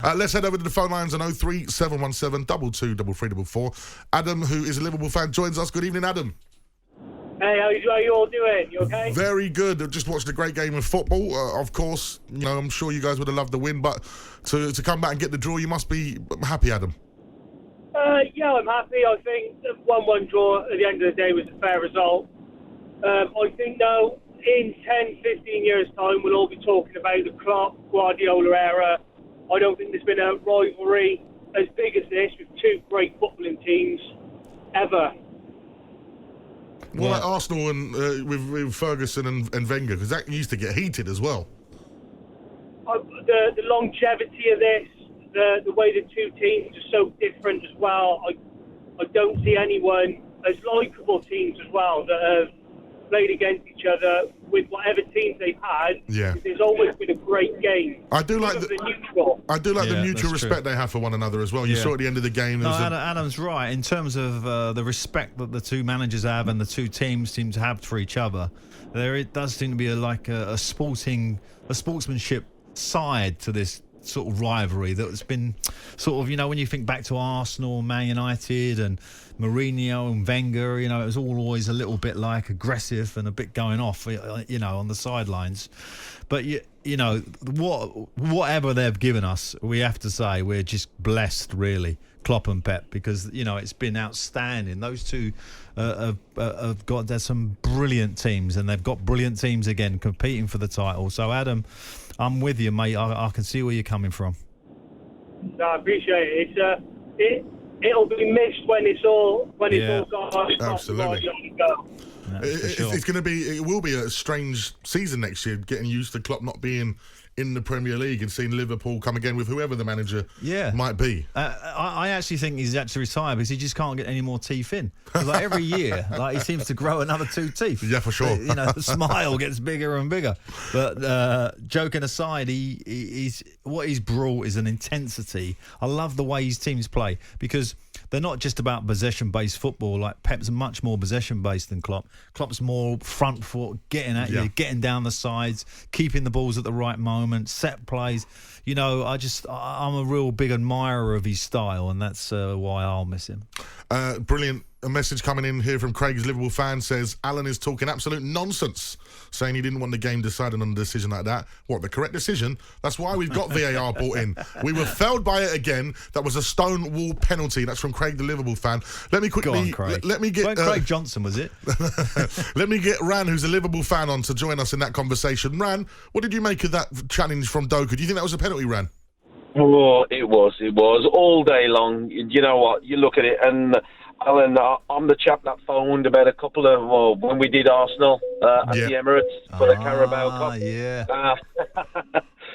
Let's head over to the phone lines on 03717 223344. Adam, who is a Liverpool fan, joins us. Good evening, Adam. Hey, how are you all doing? You okay? Very good. I've just watched a great game of football. Of course, I'm sure you guys would have loved the win, but to come back and get the draw, you must be happy, Adam. Yeah, I'm happy. I think the 1-1 draw at the end of the day was a fair result. I think, though, in 10, 15 years' time, we'll all be talking about the Klopp Guardiola era. I don't think there's been a rivalry as big as this with two great footballing teams ever. Well, like Arsenal and with Ferguson and Wenger, because that used to get heated as well. The longevity of this, the way the two teams are so different as well. I don't see anyone as likeable teams as well that have played against each other with whatever teams they've had. Yeah. There's always been a great game. I do like the neutral. I do like the mutual respect they have for one another as well. You saw at the end of the game. Adam's right in terms of the respect that the two managers have and the two teams seem to have for each other. It does seem to be a sportsmanship side to this sort of rivalry that's been sort of, when you think back to Arsenal, Man United and Mourinho and Wenger, it was all always a little bit like aggressive and a bit going off, on the sidelines. But, whatever they've given us, we have to say we're just blessed, really, Klopp and Pep, because, it's been outstanding. Those two there's some brilliant teams, and they've got brilliant teams again competing for the title. So, Adam, I'm with you, mate. I can see where you're coming from. No, I appreciate it. It'll be missed when it's all gone. Absolutely. Sure. It will be a strange season next year, getting used to Klopp not being in the Premier League and seeing Liverpool come again with whoever the manager might be. I actually think he's actually retired because he just can't get any more teeth in. Like every year, he seems to grow another 2 teeth. Yeah, for sure. The smile gets bigger and bigger. But joking aside, he's what he's brought is an intensity. I love the way his teams play because they're not just about possession-based football. Like Pep's much more possession-based than Klopp. Klopp's more front foot, getting at you, getting down the sides, keeping the balls at the right moment, set plays. I'm a real big admirer of his style, and that's why I'll miss him. Brilliant. A message coming in here from Craig's Liverpool fan says, Alan is talking absolute nonsense, saying he didn't want the game decided on a decision like that. What, the correct decision? That's why we've got VAR brought in. We were failed by it again. That was a stone wall penalty. That's from Craig, the Liverpool fan. Let me quickly... Go on, Craig. Let me get... Craig Johnson, was it? Let me get Ran, who's a Liverpool fan, on to join us in that conversation. Ran, what did you make of that challenge from Doku? Do you think that was a penalty, Ran? Oh, it was all day long. You know what? You look at it, and Alan, I'm the chap that phoned about a couple of when we did Arsenal at the Emirates for the Carabao Cup. Yeah.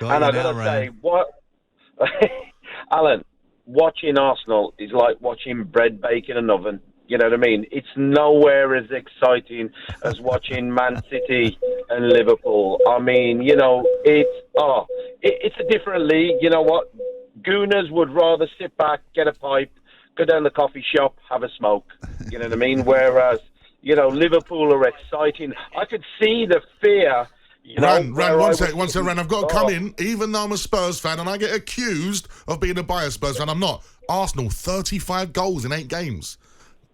And I gotta say, Alan, watching Arsenal is like watching bread bake in an oven. You know what I mean? It's nowhere as exciting as watching Man City and Liverpool. I mean, it's a different league. You know what? Gooners would rather sit back, get a pipe, go down the coffee shop, have a smoke. You know what I mean? Whereas, Liverpool are exciting. I could see the fear. Ran, one second, Ran. I've got to come in, even though I'm a Spurs fan and I get accused of being a biased Spurs fan. I'm not. Arsenal, 35 goals in 8 games.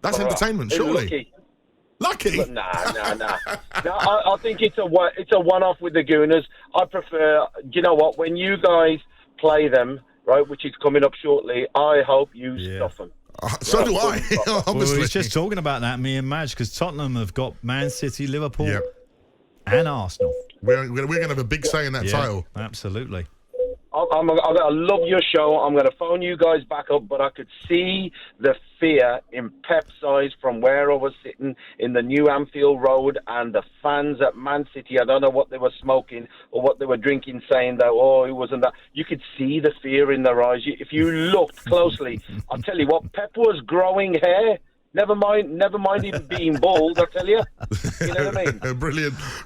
That's entertainment, surely. Lucky? Nah. I think it's a one-off with the Gooners. I prefer, when you guys play them, right, which is coming up shortly, I hope you stuff them. So do I, obviously. We were just talking about that, me and Madge, because Tottenham have got Man City, Liverpool, and Arsenal. We're going to have a big say in that title. Absolutely. I love your show. I'm going to phone you guys back up, but I could see the fear in Pep's eyes from where I was sitting in the new Anfield Road, and the fans at Man City. I don't know what they were smoking or what they were drinking, saying that, it wasn't that. You could see the fear in their eyes. If you looked closely, I'll tell you what, Pep was growing hair. Never mind even being bald, I tell you. You know what I mean?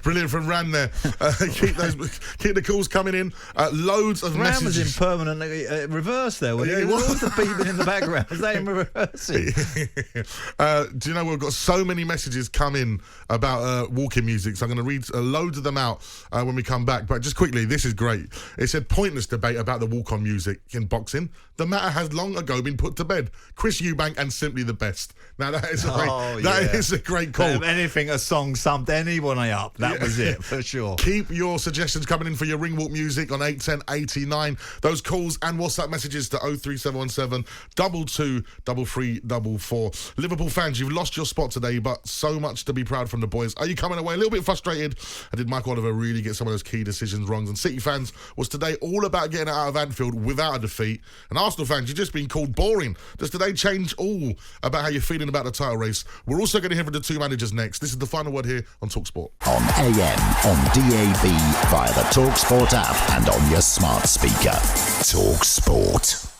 Brilliant from Ran there. Keep the calls coming in. Loads of Ram was in messages. permanent reverse there. Yeah, he What was. was the beeping in the background? Was that him reversing? Do you know we've got so many messages come in about walking music, so I'm going to read loads of them out when we come back. But just quickly, this is great. It said, pointless debate about the walk-on music in boxing. The matter has long ago been put to bed. Chris Eubank and Simply the Best. Now that is a great call. Anything a song summed anybody up. That was it, for sure. Keep your suggestions coming in for your ring walk music on 81089. Those calls and WhatsApp messages to 03717 22 3344. Liverpool fans, you've lost your spot today, but so much to be proud from the boys. Are you coming away a little bit frustrated? And did Mike Oliver really get some of those key decisions wrong? And City fans, was today all about getting out of Anfield without a defeat? And Arsenal fans, you've just been called boring. Does today change all about how you're feeling about the title race? We're also going to hear from the two managers next. This is the final word here on talkSPORT. On AM, on DAB, via the talkSPORT app and on your smart speaker. talkSPORT.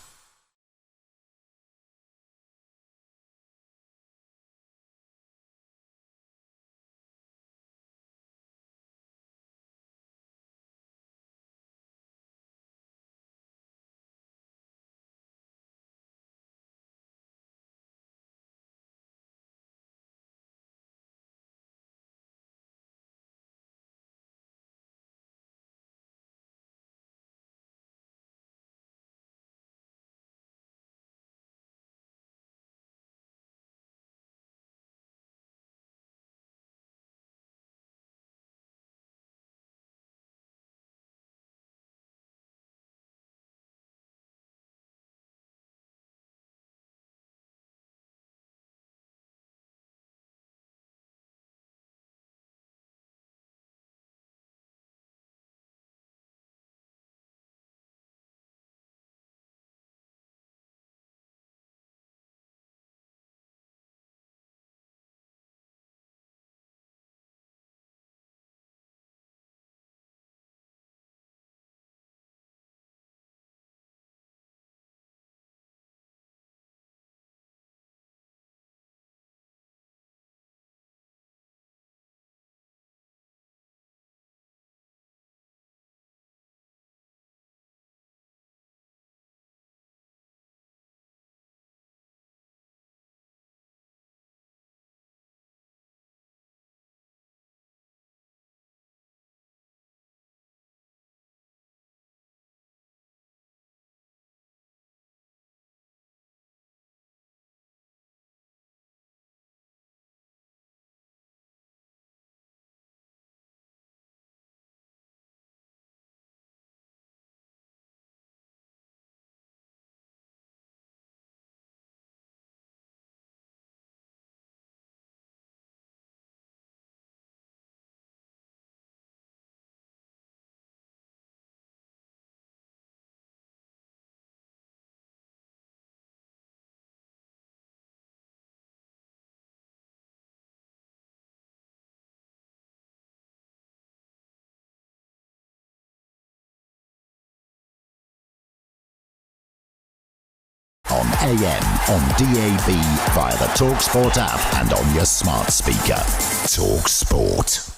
On AM, on DAB, via the talkSPORT app and on your smart speaker. talkSPORT.